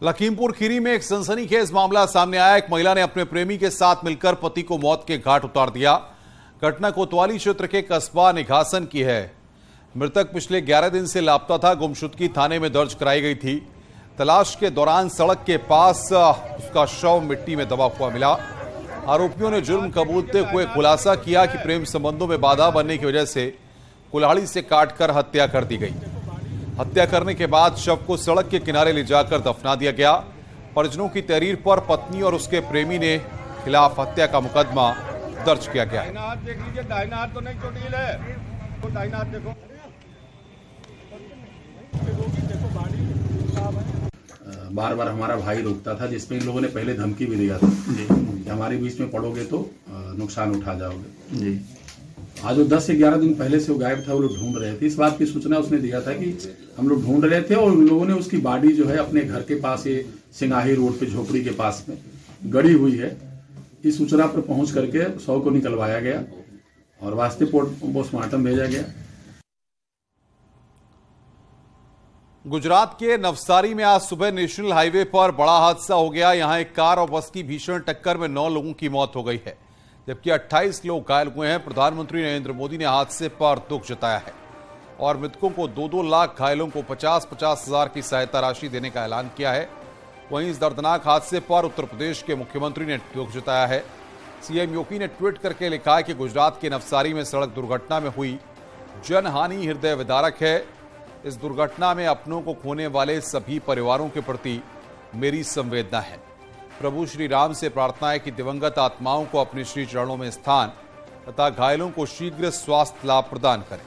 लखीमपुर खीरी में एक सनसनीखेज मामला सामने आया। एक महिला ने अपने प्रेमी के साथ मिलकर पति को मौत के घाट उतार दिया। घटना कोतवाली क्षेत्र के कस्बा निघासन की है। मृतक पिछले 11 दिन से लापता था। गुमशुदगी थाने में दर्ज कराई गई थी। तलाश के दौरान सड़क के पास उसका शव मिट्टी में दबा हुआ मिला। आरोपियों ने जुर्म कबूलते हुए खुलासा किया कि प्रेम संबंधों में बाधा बनने की वजह से कुल्हाड़ी से काटकर हत्या कर दी गई। हत्या करने के बाद शव को सड़क के किनारे ले जाकर दफना दिया गया। परिजनों की तहरीर पर पत्नी और उसके प्रेमी ने खिलाफ हत्या का मुकदमा दर्ज किया गया है। देख लीजिए, दाहिना हाथ तो नहीं चोटिल है, तो दाहिना हाथ देखो। बार बार हमारा भाई रोकता था, जिसमें इन लोगों ने पहले धमकी भी दिया था कि हमारे बीच में पड़ोगे तो नुकसान उठा जाओगे जी। आज वो 10 से 11 दिन पहले से वो गायब था। वो लोग ढूंढ रहे थे। इस बात की सूचना उसने दिया था कि हम लोग ढूंढ रहे थे और उन लोगों ने उसकी बॉडी जो है अपने घर के पास, ये सिंगाही रोड पे झोपड़ी के पास में गड़ी हुई है। इस सूचना पर पहुंच करके शव को निकलवाया गया और वास्ते पोस्टमार्टम भेजा गया। गुजरात के नवसारी में आज सुबह नेशनल हाईवे पर बड़ा हादसा हो गया। यहां एक कार और बस की भीषण टक्कर में 9 लोगों की मौत हो गई है, जबकि 28 लोग घायल हुए हैं। प्रधानमंत्री नरेंद्र मोदी ने हादसे पर दुख जताया है और मृतकों को 2-2 लाख, घायलों को 50-50 हजार की सहायता राशि देने का ऐलान किया है। वहीं इस दर्दनाक हादसे पर उत्तर प्रदेश के मुख्यमंत्री ने दुख जताया है। सीएम योगी ने ट्वीट करके लिखा है कि गुजरात के नवसारी में सड़क दुर्घटना में हुई जनहानि हृदय विदारक है। इस दुर्घटना में अपनों को खोने वाले सभी परिवारों के प्रति मेरी संवेदना है। प्रभु श्री राम से प्रार्थना है कि दिवंगत आत्माओं को अपने श्री चरणों में स्थान तथा घायलों को शीघ्र स्वास्थ्य लाभ प्रदान करें।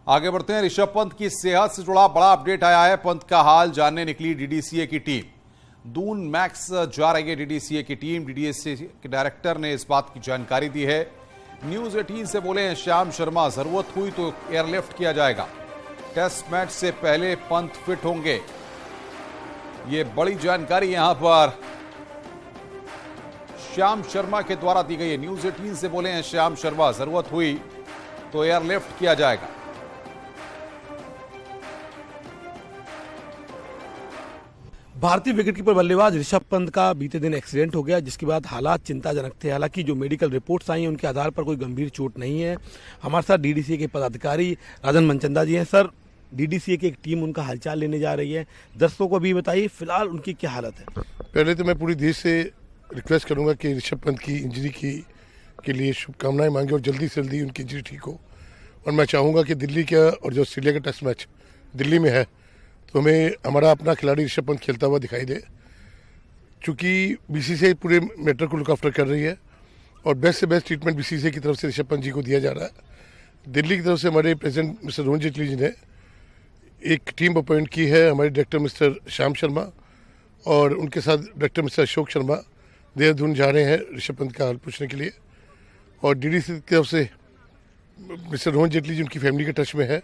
आगे बढ़ते हैं। ऋषभ पंत की सेहत से जुड़ा बड़ा अपडेट आया है। पंत का हाल जानने निकली डीडीसीए की टीम। दून मैक्स जा रही है डीडीसीए की टीम। डीडीसीए के डायरेक्टर ने इस बात की जानकारी दी है। न्यूज 18 से बोले हैं श्याम शर्मा, जरूरत हुई तो एयरलिफ्ट किया जाएगा। टेस्ट मैच से पहले पंत फिट होंगे। ये बड़ी जानकारी यहां पर श्याम शर्मा के द्वारा दी गई है। न्यूज 18 से बोले हैं श्याम शर्मा, जरूरत हुई तो एयरलिफ्ट किया जाएगा। भारतीय विकेटकीपर बल्लेबाज ऋषभ पंत का बीते दिन एक्सीडेंट हो गया, जिसके बाद हालात चिंताजनक थे। हालांकि जो मेडिकल रिपोर्ट्स आई हैं उनके आधार पर कोई गंभीर चोट नहीं है। हमारे साथ डीडीसीए के पदाधिकारी राजन मनचंदा जी हैं। सर, डीडीसीए की एक टीम उनका हालचाल लेने जा रही है, दर्शकों को भी बताइए फिलहाल उनकी क्या हालत है। पहले तो मैं पूरी देश से रिक्वेस्ट करूंगा कि ऋषभ पंत की इंजरी के लिए शुभकामनाएं मांगे और जल्दी से जल्दी उनकी इंजरी ठीक हो। और मैं चाहूँगा कि दिल्ली का और जो ऑस्ट्रेलिया का टेस्ट मैच दिल्ली में है तो हमें हमारा अपना खिलाड़ी ऋषभ पंत खेलता हुआ दिखाई दे। चूँकि बीसीसीआई पूरे मैटर को लुक आफ्टर कर रही है और बेस्ट से बेस्ट ट्रीटमेंट बीसीसीआई की तरफ से ऋषभ पंत जी को दिया जा रहा है। दिल्ली की तरफ से हमारे प्रेसिडेंट मिस्टर अरुण जेटली जी ने एक टीम अपॉइंट की है। हमारे डायरेक्टर मिस्टर श्याम शर्मा और उनके साथ डायरेक्टर मिस्टर अशोक शर्मा देहरादून जा रहे हैं ऋषभ पंत का हाल पूछने के लिए। और डीडीसी की तरफ से मिस्टर अरुण जेटली जी उनकी फैमिली के टच में है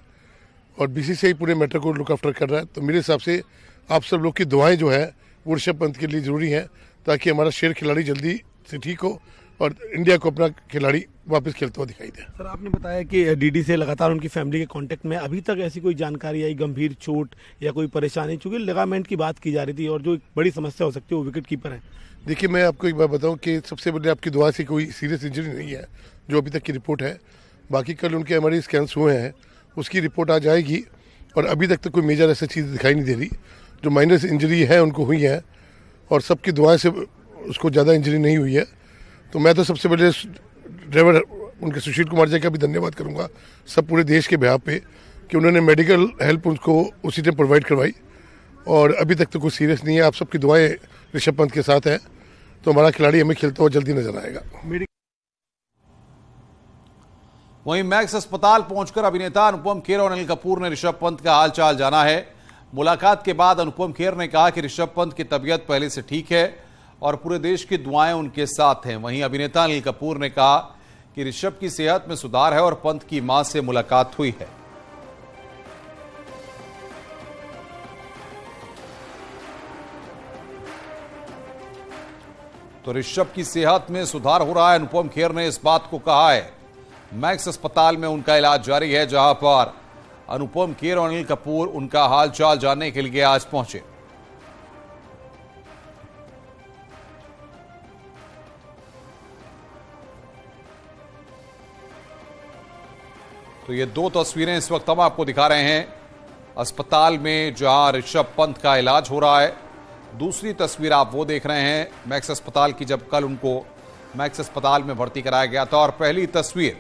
और बीसीसीआई पूरे मैटर को लुक आफ्टर कर रहा है। तो मेरे हिसाब से आप सब लोग की दुआएं जो है वो ऋषभ पंत के लिए ज़रूरी हैं, ताकि हमारा शेर खिलाड़ी जल्दी से ठीक हो और इंडिया को अपना खिलाड़ी वापस खेलता हुआ दिखाई दे। सर, आपने बताया कि डीडी से लगातार उनकी फैमिली के कांटेक्ट में, अभी तक ऐसी कोई जानकारी आई गंभीर चोट या कोई परेशानी? चूंकि लिगामेंट की बात की जा रही थी और जो एक बड़ी समस्या हो सकती है वो विकेट कीपर है। देखिए, मैं आपको एक बात बताऊं कि सबसे पहले आपकी दुआ से कोई सीरियस इंजरी नहीं है जो अभी तक की रिपोर्ट है। बाकी कल उनके हमारे स्कैन्स हुए हैं, उसकी रिपोर्ट आ जाएगी और अभी तक तो कोई मेजर ऐसी चीज़ दिखाई नहीं दे रही। जो माइनर इंजरी है उनको हुई है और सबकी दुआएं से उसको ज़्यादा इंजरी नहीं हुई है। तो मैं तो सबसे पहले ड्राइवर उनके सुशील कुमार जी का भी धन्यवाद करूंगा सब पूरे देश के बिहाफ पे कि उन्होंने मेडिकल हेल्प उनको उसी टाइम प्रोवाइड करवाई और अभी तक तो कोई सीरियस नहीं है। आप सबकी दुआएं ऋषभ पंत के साथ है तो हमारा खिलाड़ी हमें खेलता हुआ जल्दी नजर आएगा। वहीं मैक्स अस्पताल पहुंचकर अभिनेता अनुपम खेर और अनिल कपूर ने ऋषभ पंत का हालचाल जाना है। मुलाकात के बाद अनुपम खेर ने कहा कि ऋषभ पंत की तबीयत पहले से ठीक है और पूरे देश की दुआएं उनके साथ हैं। वहीं अभिनेता अनिल कपूर ने कहा कि ऋषभ की सेहत में सुधार है और पंत की मां से मुलाकात हुई है। तो ऋषभ की सेहत में सुधार हो रहा है। अनुपम खेर ने इस बात को कहा है। मैक्स अस्पताल में उनका इलाज जारी है, जहां पर अनुपम खेर और अनिल कपूर उनका हालचाल जानने के लिए आज पहुंचे। तो ये दो तस्वीरें इस वक्त हम आपको दिखा रहे हैं अस्पताल में जहां ऋषभ पंत का इलाज हो रहा है। दूसरी तस्वीर आप वो देख रहे हैं मैक्स अस्पताल की, जब कल उनको मैक्स अस्पताल में भर्ती कराया गया था। और पहली तस्वीर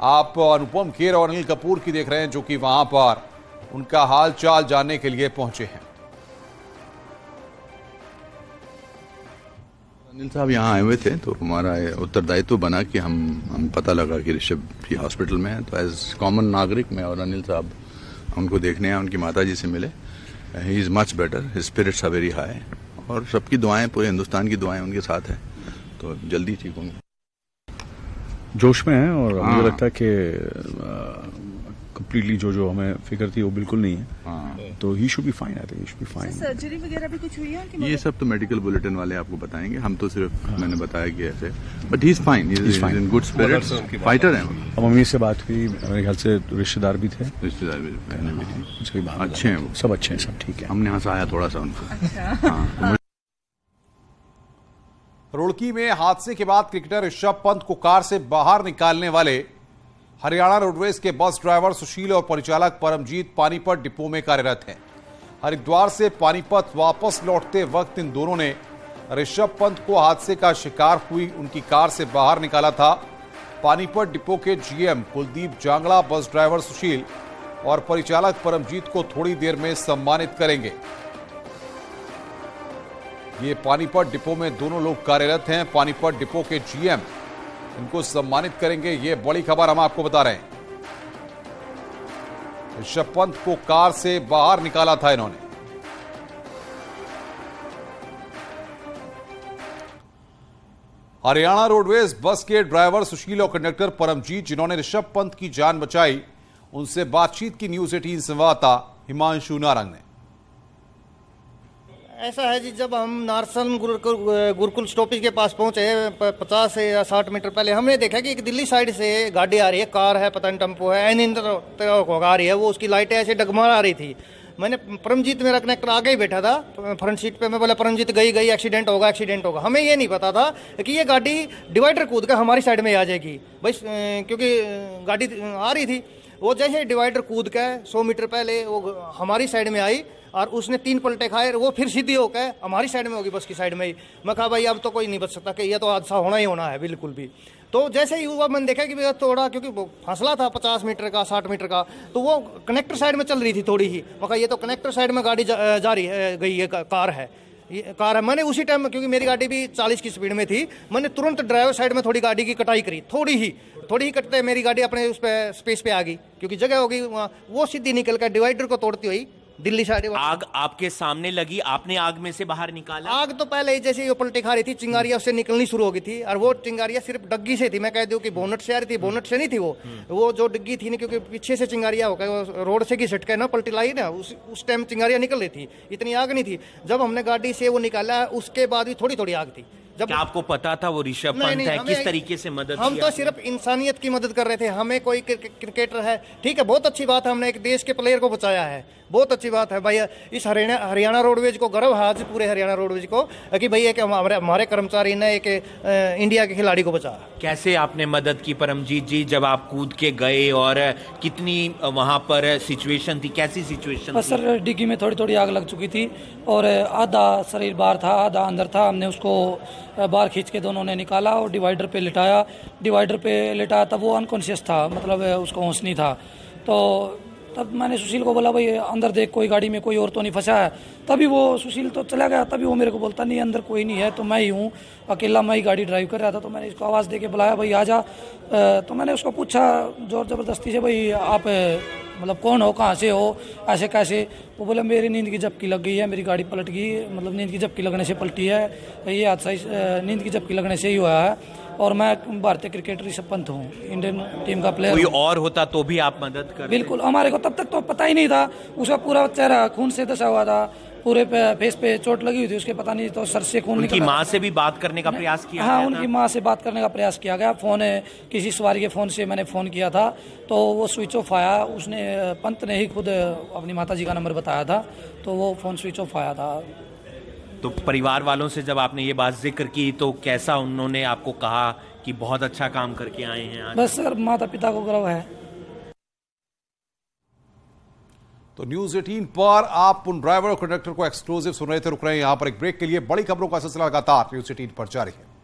आप अनुपम खेर और अनिल कपूर की देख रहे हैं, जो कि वहां पर उनका हाल चाल जानने के लिए पहुंचे हैं। अनिल साहब यहाँ आए हुए थे, तो हमारा उत्तरदायित्व बना कि हम पता लगा कि ऋषभ भी हॉस्पिटल में है, तो एज कॉमन नागरिक मैं और अनिल साहब उनको देखने आए, उनकी माता जी से मिले। He is much better, his spirits are very high, और सबकी दुआएं, पूरे हिंदुस्तान की दुआएं उनके साथ है, तो जल्दी ठीक होंगे। जोश में है, और मुझे लगता है कि कंप्लीटली जो हमें फिक्र थी वो बिल्कुल नहीं है, तो he should be fine. I think he should be fine. Surgery वगैरह भी कुछ हुई है? ये सब तो मेडिकल बुलेटिन वाले आपको बताएंगे, हम तो सिर्फ मैंने बताया कि ऐसे, but he is fine, he is in good spirits, fighter है। अब मम्मी से बात हुई, मेरे ख्याल से रिश्तेदार भी थे, रिश्तेदार भी अच्छे हैं, वो सब अच्छे हैं, सब ठीक है। हमने हंसाया थोड़ा सा उनको। रुड़की में हादसे के बाद क्रिकेटर ऋषभ पंत को कार से बाहर निकालने वाले हरियाणा रोडवेज के बस ड्राइवर सुशील और परिचालक परमजीत पानीपत डिपो में कार्यरत हैं। हरिद्वार से पानीपत वापस लौटते वक्त इन दोनों ने ऋषभ पंत को हादसे का शिकार हुई उनकी कार से बाहर निकाला था। पानीपत डिपो के GM Kuldeep Jangra bus driver सुशील और परिचालक परमजीत को थोड़ी देर में सम्मानित करेंगे। ये पानीपत डिपो में दोनों लोग कार्यरत हैं। पानीपत डिपो के जीएम इनको सम्मानित करेंगे, ये बड़ी खबर हम आपको बता रहे हैं। ऋषभ पंत को कार से बाहर निकाला था इन्होंने। हरियाणा रोडवेज बस के ड्राइवर सुशील और कंडक्टर परमजीत, जिन्होंने ऋषभ पंत की जान बचाई, उनसे बातचीत की न्यूज 18 संवाददाता हिमांशु नारंग ने। ऐसा है जी, जब हम नारसन गुरुकुल स्टॉपेज के पास पहुंचे 50 से या 60 मीटर पहले, हमने देखा कि एक दिल्ली साइड से गाड़ी आ रही है, कार है, पता नहीं टेम्पो है, एनी तरह आ रही है, वो उसकी लाइटें ऐसे डगमगा आ रही थी। मैंने परमजीत, मेरा कनेक्टर आगे ही बैठा था फ्रंट सीट पे, मैं बोला परमजीत गई एक्सीडेंट होगा एक्सीडेंट होगा। हमें ये नहीं पता था कि ये गाड़ी डिवाइडर कूद कर हमारी साइड में आ जाएगी भाई, क्योंकि गाड़ी आ रही थी। वो जैसे डिवाइडर कूद के 100 मीटर पहले वो हमारी साइड में आई और उसने 3 पलटे खाए, वो फिर सीधी होकर हमारी साइड में होगी, बस की साइड में ही। मैं कहा भाई अब तो कोई नहीं बच सकता, कि यह तो हादसा होना ही होना है बिल्कुल भी। तो जैसे ही हुआ, मैंने देखा कि थोड़ा, क्योंकि फासला था 50 मीटर का 60 मीटर का, तो वो कनेक्टर साइड में चल रही थी थोड़ी ही। मैं कहा ये तो कनेक्टर साइड में गाड़ी जा रही है, गई है, कार है। मैंने उसी टाइम, क्योंकि मेरी गाड़ी भी 40 की स्पीड में थी, मैंने तुरंत ड्राइवर साइड में थोड़ी गाड़ी की कटाई करी, थोड़ी ही कटते मेरी गाड़ी अपने उस पे स्पेस पे आ गई, क्योंकि जगह हो गई वहाँ। वो सीधी निकल कर डिवाइडर को तोड़ती हुई दिल्ली साइड। आग आपके सामने लगी, आपने आग में से बाहर निकाला? आग तो पहले ही जैसे ये पलटी खा रही थी, चिंगारियां उससे निकलनी शुरू हो गई थी, और वो चिंगारियां सिर्फ डग्गी से थी। मैं कह दूं कि बोनट से आ रही थी, बोनट से नहीं थी वो जो डिग्गी थी ना, क्योंकि पीछे से चिंगारियां होकर रोड से घिसट के ना पलटी लाई ना, उस टाइम चिंगारियां निकल रही थी, इतनी आग नहीं थी। जब हमने गाड़ी से वो निकाला, उसके बाद भी थोड़ी थोड़ी आग थी। जब आपको पता था वो ऋषभ पंत है, किस तरीके से मदद हम तो सिर्फ इंसानियत की मदद कर रहे थे। हमें कोई क्रिकेटर है, ठीक है, बहुत अच्छी बात है, हमने एक देश के प्लेयर को बचाया है, बहुत अच्छी बात है भाई। इस हरियाणा रोडवेज को गर्व है आज, पूरे हरियाणा रोडवेज को, कि भाई एक हमारे कर्मचारी ने एक इंडिया के खिलाड़ी को बचाया। कैसे आपने मदद की परमजीत जी, जब आप कूद के गए, और कितनी वहां पर सिचुएशन थी, कैसी सिचुएशन थी? सर डिग्गी में थोड़ी थोड़ी आग लग चुकी थी, और आधा शरीर बाहर था, आधा अंदर था। हमने उसको बाहर खींच के दोनों ने निकाला और डिवाइडर पे लिटाया। तब वो अनकॉन्शियस था, मतलब उसको होश नहीं था। तो तब मैंने सुशील को बोला भाई अंदर देख, कोई गाड़ी में कोई और तो नहीं फंसा है। तभी वो सुशील तो चला गया, तभी वो मेरे को बोलता नहीं अंदर कोई नहीं है, तो मैं ही हूँ अकेला, मैं ही गाड़ी ड्राइव कर रहा था। तो मैंने इसको आवाज़ दे के बुलाया, भाई आ जा। तो मैंने उसको पूछा जोर ज़बरदस्ती से, भाई आप मतलब कौन हो, कहाँ से हो, ऐसे कैसे? वो बोला मेरी नींद की झपकी लग गई है, मेरी गाड़ी पलट गई, मतलब नींद की झपकी लगने से पलटी है, ये हादसा नींद की झपकी लगने से ही हुआ है। और मैं भारतीय क्रिकेटर ऋषभ पंत हूँ, इंडियन टीम का प्लेयर। कोई और होता तो भी आप मदद कर? बिल्कुल, हमारे को तब तक तो पता ही नहीं था, उसका पूरा चेहरा खून से धसा हुआ था, पूरे फेस पे चोट लगी हुई थी उसके, पता नहीं तो सर से खून उनकी माँ से भी बात करने का प्रयास किया हाँ, गया उनकी था? माँ से बात करने का प्रयास किया गया। फ़ोन किसी सवारी के फ़ोन से मैंने फ़ोन किया था तो वो स्विच ऑफ आया। उसने पंत ने ही खुद अपनी माताजी का नंबर बताया था तो वो फ़ोन स्विच ऑफ आया था। तो परिवार वालों से जब आपने ये बात जिक्र की तो कैसा उन्होंने आपको कहा कि बहुत अच्छा काम करके आए हैं आज? बस सर माता पिता को गर्व है। तो न्यूज 18 पर आप उन ड्राइवर और कंडक्टर को एक्सक्लूसिव सुन रहे थे। रुक रहे हैं यहां पर एक ब्रेक के लिए। बड़ी खबरों का सिलसिला लगातार न्यूज 18 पर जारी है।